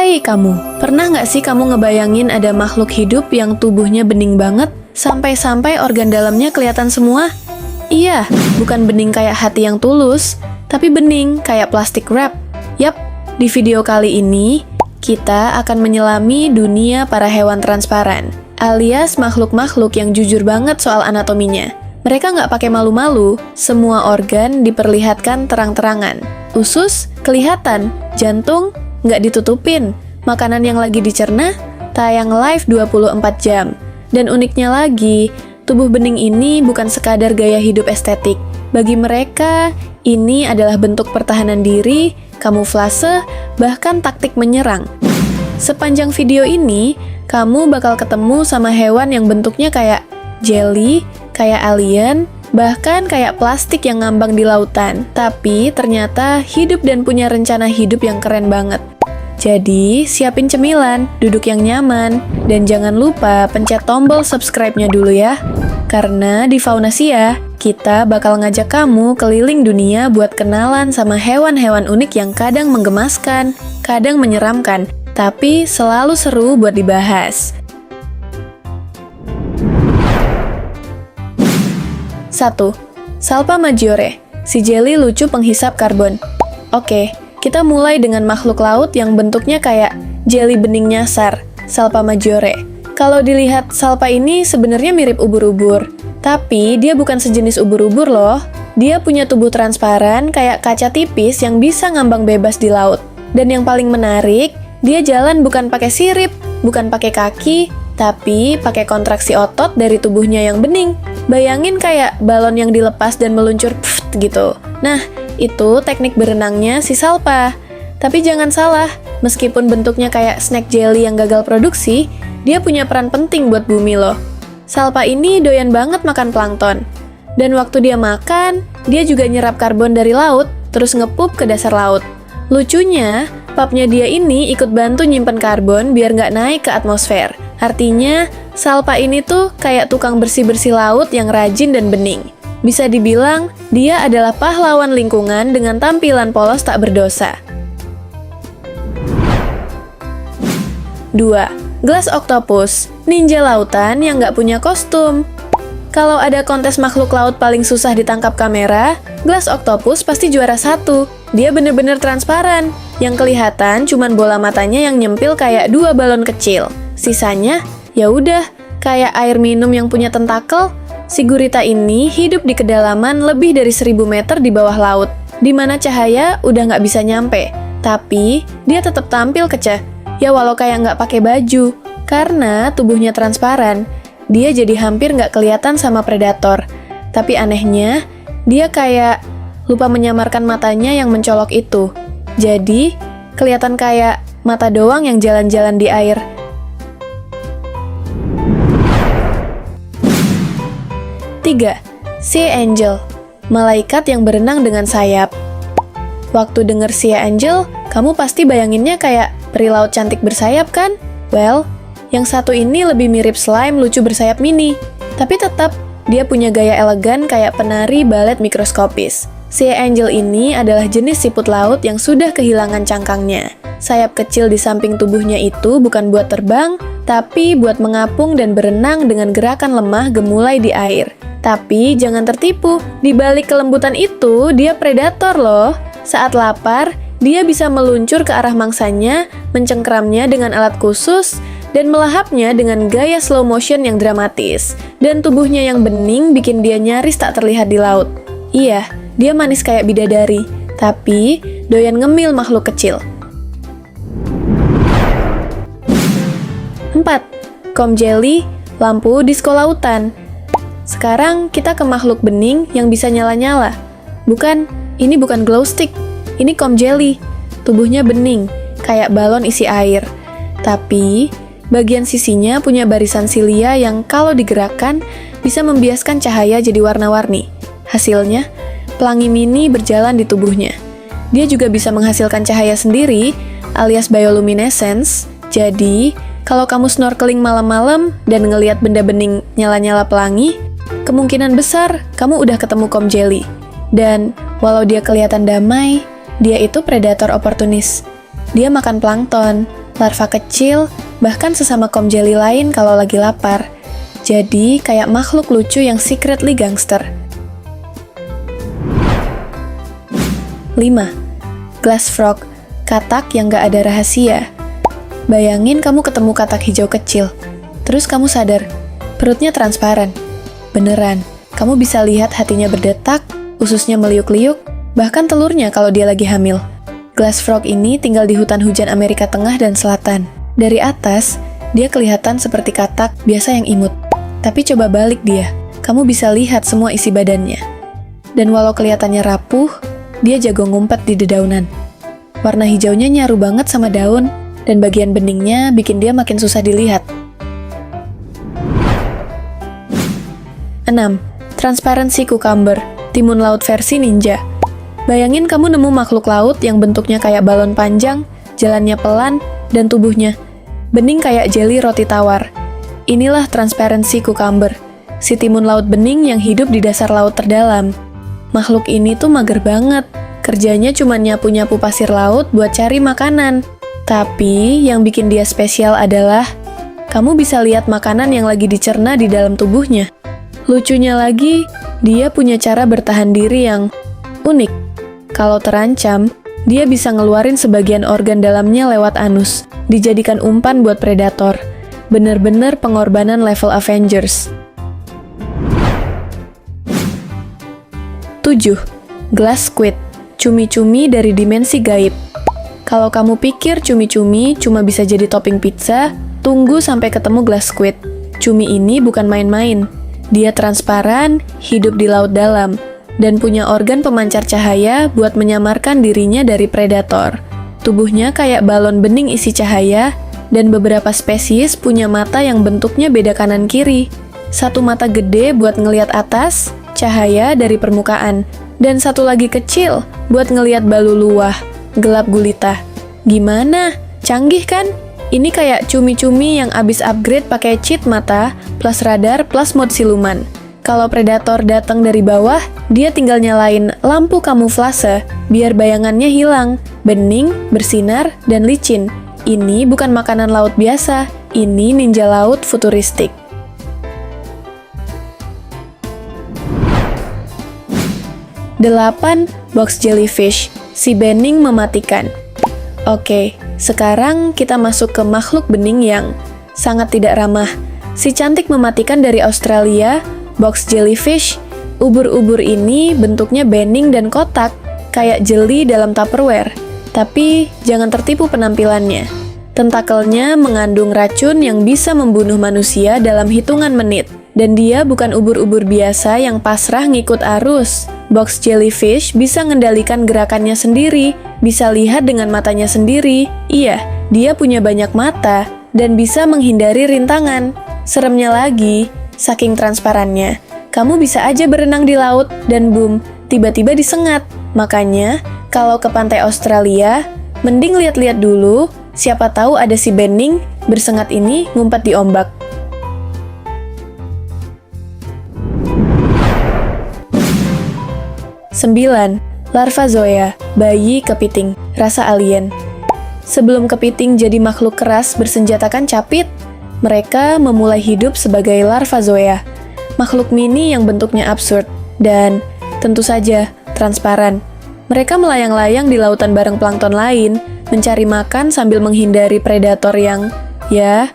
Hai kamu, pernah nggak sih kamu ngebayangin ada makhluk hidup yang tubuhnya bening banget, sampai-sampai organ dalamnya kelihatan semua? Iya, bukan bening kayak hati yang tulus, tapi bening kayak plastik wrap. Yap, di video kali ini, kita akan menyelami dunia para hewan transparan, alias makhluk-makhluk yang jujur banget soal anatominya. Mereka nggak pakai malu-malu, semua organ diperlihatkan terang-terangan. Usus kelihatan, jantung nggak ditutupin, makanan yang lagi dicerna tayang live 24 jam. Dan uniknya lagi, tubuh bening ini bukan sekadar gaya hidup estetik. Bagi mereka, ini adalah bentuk pertahanan diri, kamuflase, bahkan taktik menyerang. Sepanjang video ini, kamu bakal ketemu sama hewan yang bentuknya kayak jelly, kayak alien, bahkan kayak plastik yang ngambang di lautan. Tapi ternyata hidup dan punya rencana hidup yang keren banget. Jadi, siapin cemilan, duduk yang nyaman, dan jangan lupa pencet tombol subscribe-nya dulu ya. Karena di Faunasia, kita bakal ngajak kamu keliling dunia buat kenalan sama hewan-hewan unik yang kadang menggemaskan, kadang menyeramkan, tapi selalu seru buat dibahas. 1. Salpa maggiore, si jelly lucu penghisap karbon. Oke, kita mulai dengan makhluk laut yang bentuknya kayak jelly bening nyasar, Salpa maggiore. Kalau dilihat salpa ini sebenarnya mirip ubur-ubur, tapi dia bukan sejenis ubur-ubur loh. Dia punya tubuh transparan kayak kaca tipis yang bisa ngambang bebas di laut. Dan yang paling menarik, dia jalan bukan pakai sirip, bukan pakai kaki, tapi pakai kontraksi otot dari tubuhnya yang bening. Bayangin kayak balon yang dilepas dan meluncur pft gitu. Nah, itu teknik berenangnya si salpa. Tapi jangan salah, meskipun bentuknya kayak snack jelly yang gagal produksi, dia punya peran penting buat bumi loh. Salpa ini doyan banget makan plankton. Dan waktu dia makan, dia juga nyerap karbon dari laut, terus ngepup ke dasar laut. Lucunya, papnya dia ini ikut bantu nyimpen karbon biar nggak naik ke atmosfer. Artinya, salpa ini tuh kayak tukang bersih-bersih laut yang rajin dan bening. Bisa dibilang, dia adalah pahlawan lingkungan dengan tampilan polos tak berdosa. 2. Glass octopus, ninja lautan yang nggak punya kostum. Kalau ada kontes makhluk laut paling susah ditangkap kamera, glass octopus pasti juara 1. Dia bener-bener transparan. Yang kelihatan cuman bola matanya yang nyempil kayak 2 balon kecil. Sisanya, ya udah, kayak air minum yang punya tentakel. Si gurita ini hidup di kedalaman lebih dari 1000 meter di bawah laut, di mana cahaya udah nggak bisa nyampe. Tapi, dia tetap tampil keceh. Ya walau kayak nggak pakai baju, karena tubuhnya transparan, dia jadi hampir nggak kelihatan sama predator. Tapi anehnya, dia kayak lupa menyamarkan matanya yang mencolok itu. Jadi, kelihatan kayak mata doang yang jalan-jalan di air. 3. Sea Angel, malaikat yang berenang dengan sayap. Waktu denger Sea Angel, kamu pasti bayanginnya kayak peri laut cantik bersayap kan? Well, yang satu ini lebih mirip slime lucu bersayap mini. Tapi tetap, dia punya gaya elegan kayak penari balet mikroskopis. Sea Angel ini adalah jenis siput laut yang sudah kehilangan cangkangnya. Sayap kecil di samping tubuhnya itu bukan buat terbang, tapi buat mengapung dan berenang dengan gerakan lemah gemulai di air. Tapi jangan tertipu, di balik kelembutan itu dia predator loh. Saat lapar, dia bisa meluncur ke arah mangsanya, mencengkramnya dengan alat khusus, dan melahapnya dengan gaya slow motion yang dramatis. Dan tubuhnya yang bening bikin dia nyaris tak terlihat di laut. Iya, dia manis kayak bidadari, tapi doyan ngemil makhluk kecil. 4. Comb jelly, lampu disko lautan. Sekarang kita ke makhluk bening yang bisa nyala-nyala. Bukan, ini bukan glow stick. Ini comb jelly. Tubuhnya bening, kayak balon isi air. Tapi, bagian sisinya punya barisan silia yang kalau digerakkan bisa membiaskan cahaya jadi warna-warni. Hasilnya, pelangi mini berjalan di tubuhnya. Dia juga bisa menghasilkan cahaya sendiri, alias bioluminescence. Jadi, kalau kamu snorkeling malam-malam dan ngelihat benda bening nyala-nyala pelangi, kemungkinan besar kamu udah ketemu comb jelly. Dan walau dia kelihatan damai, dia itu predator oportunis. Dia makan plankton, larva kecil, bahkan sesama kaum jeli lain kalau lagi lapar. Jadi, kayak makhluk lucu yang secretly gangster. 5. Glass frog, katak yang gak ada rahasia. Bayangin kamu ketemu katak hijau kecil, terus kamu sadar, perutnya transparan. Beneran, kamu bisa lihat hatinya berdetak, ususnya meliuk-liuk, bahkan telurnya kalau dia lagi hamil. Glass frog ini tinggal di hutan hujan Amerika Tengah dan Selatan. Dari atas, dia kelihatan seperti katak biasa yang imut. Tapi coba balik dia, kamu bisa lihat semua isi badannya. Dan walau kelihatannya rapuh, dia jago ngumpet di dedaunan. Warna hijaunya nyaru banget sama daun, dan bagian beningnya bikin dia makin susah dilihat. 6. Transparency cucumber, timun laut versi ninja. Bayangin kamu nemu makhluk laut yang bentuknya kayak balon panjang, jalannya pelan, dan tubuhnya bening kayak jeli roti tawar. Inilah transparency cucumber, si timun laut bening yang hidup di dasar laut terdalam. Makhluk ini tuh mager banget, kerjanya cuma nyapu-nyapu pasir laut buat cari makanan. Tapi yang bikin dia spesial adalah kamu bisa lihat makanan yang lagi dicerna di dalam tubuhnya. Lucunya lagi, dia punya cara bertahan diri yang unik. Kalau terancam, dia bisa ngeluarin sebagian organ dalamnya lewat anus, dijadikan umpan buat predator. Bener-bener pengorbanan level Avengers. 7. Glass squid, cumi-cumi dari dimensi gaib. Kalau kamu pikir cumi-cumi cuma bisa jadi topping pizza, tunggu sampai ketemu glass squid. Cumi ini bukan main-main. Dia transparan, hidup di laut dalam, dan punya organ pemancar cahaya buat menyamarkan dirinya dari predator. Tubuhnya kayak balon bening isi cahaya, dan beberapa spesies punya mata yang bentuknya beda kanan-kiri. Satu mata gede buat ngelihat atas, cahaya dari permukaan, dan satu lagi kecil buat ngelihat balu luah, gelap gulita. Gimana? Canggih kan? Ini kayak cumi-cumi yang abis upgrade pakai cheat mata, plus radar, plus mode siluman. Kalau predator datang dari bawah, dia tinggal nyalain lampu kamuflase biar bayangannya hilang, bening, bersinar, dan licin. Ini bukan makanan laut biasa, ini ninja laut futuristik. 8. Box jellyfish, si bening mematikan. Oke, sekarang kita masuk ke makhluk bening yang sangat tidak ramah. Si cantik mematikan dari Australia, box jellyfish. Ubur-ubur ini bentuknya bening dan kotak, kayak jeli dalam Tupperware. Tapi jangan tertipu penampilannya. Tentakelnya mengandung racun yang bisa membunuh manusia dalam hitungan menit. Dan dia bukan ubur-ubur biasa yang pasrah ngikut arus. Box jellyfish bisa ngendalikan gerakannya sendiri, bisa lihat dengan matanya sendiri. Iya, dia punya banyak mata, dan bisa menghindari rintangan. Seremnya lagi, saking transparannya, kamu bisa aja berenang di laut, dan boom, tiba-tiba disengat. Makanya, kalau ke pantai Australia, mending lihat-lihat dulu, siapa tahu ada si bening bersengat ini ngumpet di ombak. 9. Larvazoa, bayi kepiting, rasa alien. Sebelum kepiting jadi makhluk keras bersenjatakan capit, mereka memulai hidup sebagai larvazoa, makhluk mini yang bentuknya absurd, dan tentu saja transparan. Mereka melayang-layang di lautan bareng plankton lain, mencari makan sambil menghindari predator yang, ya,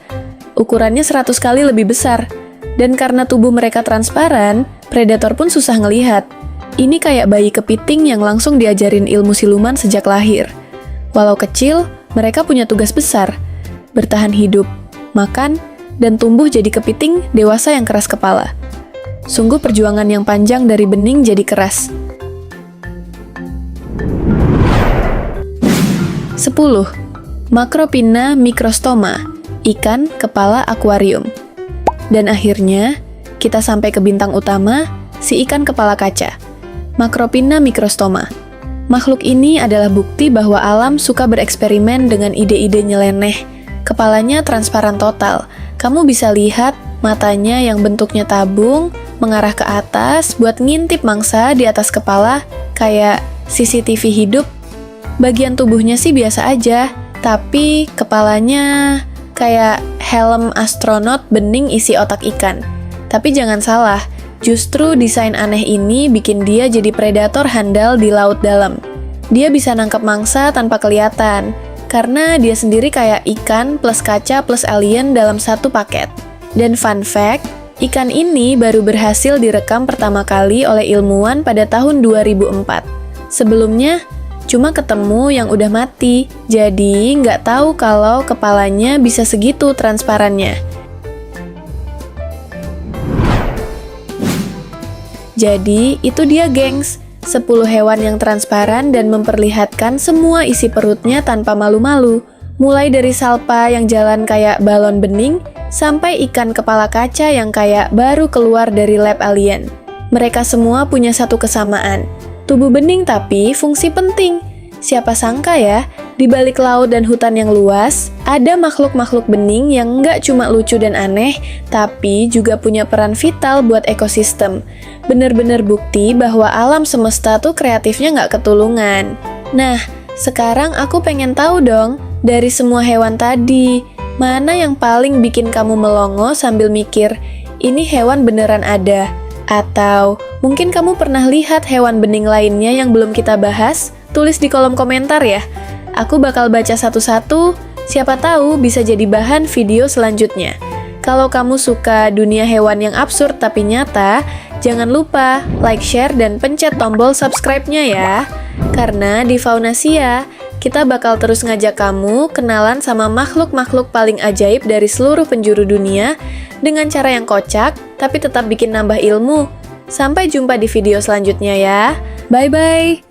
ukurannya 100 kali lebih besar. Dan karena tubuh mereka transparan, predator pun susah ngelihat. Ini kayak bayi kepiting yang langsung diajarin ilmu siluman sejak lahir. Walau kecil, mereka punya tugas besar, bertahan hidup, makan, dan tumbuh jadi kepiting dewasa yang keras kepala. Sungguh perjuangan yang panjang dari bening jadi keras. 10. Macropinna microstoma, ikan kepala akuarium. Dan akhirnya, kita sampai ke bintang utama, si ikan kepala kaca. Macropinna microstoma. Makhluk ini adalah bukti bahwa alam suka bereksperimen dengan ide-ide nyeleneh. Kepalanya transparan total. Kamu bisa lihat matanya yang bentuknya tabung mengarah ke atas buat ngintip mangsa di atas kepala kayak CCTV hidup. Bagian tubuhnya sih biasa aja, tapi kepalanya kayak helm astronot bening isi otak ikan. Tapi jangan salah, justru desain aneh ini bikin dia jadi predator handal di laut dalam. Dia bisa nangkap mangsa tanpa kelihatan, karena dia sendiri kayak ikan plus kaca plus alien dalam satu paket. Dan fun fact, ikan ini baru berhasil direkam pertama kali oleh ilmuwan pada tahun 2004. Sebelumnya, cuma ketemu yang udah mati, jadi nggak tahu kalau kepalanya bisa segitu transparannya. Jadi, itu dia gengs, 10 hewan yang transparan dan memperlihatkan semua isi perutnya tanpa malu-malu. Mulai dari salpa yang jalan kayak balon bening, sampai ikan kepala kaca yang kayak baru keluar dari lab alien. Mereka semua punya satu kesamaan, tubuh bening tapi fungsi penting. Siapa sangka ya, di balik laut dan hutan yang luas, ada makhluk-makhluk bening yang nggak cuma lucu dan aneh, tapi juga punya peran vital buat ekosistem. Bener-bener bukti bahwa alam semesta tuh kreatifnya nggak ketulungan. Nah, sekarang aku pengen tahu dong, dari semua hewan tadi, mana yang paling bikin kamu melongo sambil mikir, ini hewan beneran ada? Atau mungkin kamu pernah lihat hewan bening lainnya yang belum kita bahas? Tulis di kolom komentar ya. Aku bakal baca satu-satu, siapa tahu bisa jadi bahan video selanjutnya. Kalau kamu suka dunia hewan yang absurd tapi nyata, jangan lupa like, share, dan pencet tombol subscribe-nya ya. Karena di Faunasia, kita bakal terus ngajak kamu kenalan sama makhluk-makhluk paling ajaib dari seluruh penjuru dunia dengan cara yang kocak, tapi tetap bikin nambah ilmu. Sampai jumpa di video selanjutnya ya. Bye-bye!